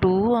2۔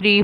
3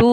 2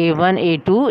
A1 A2،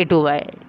A2Y،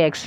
AX،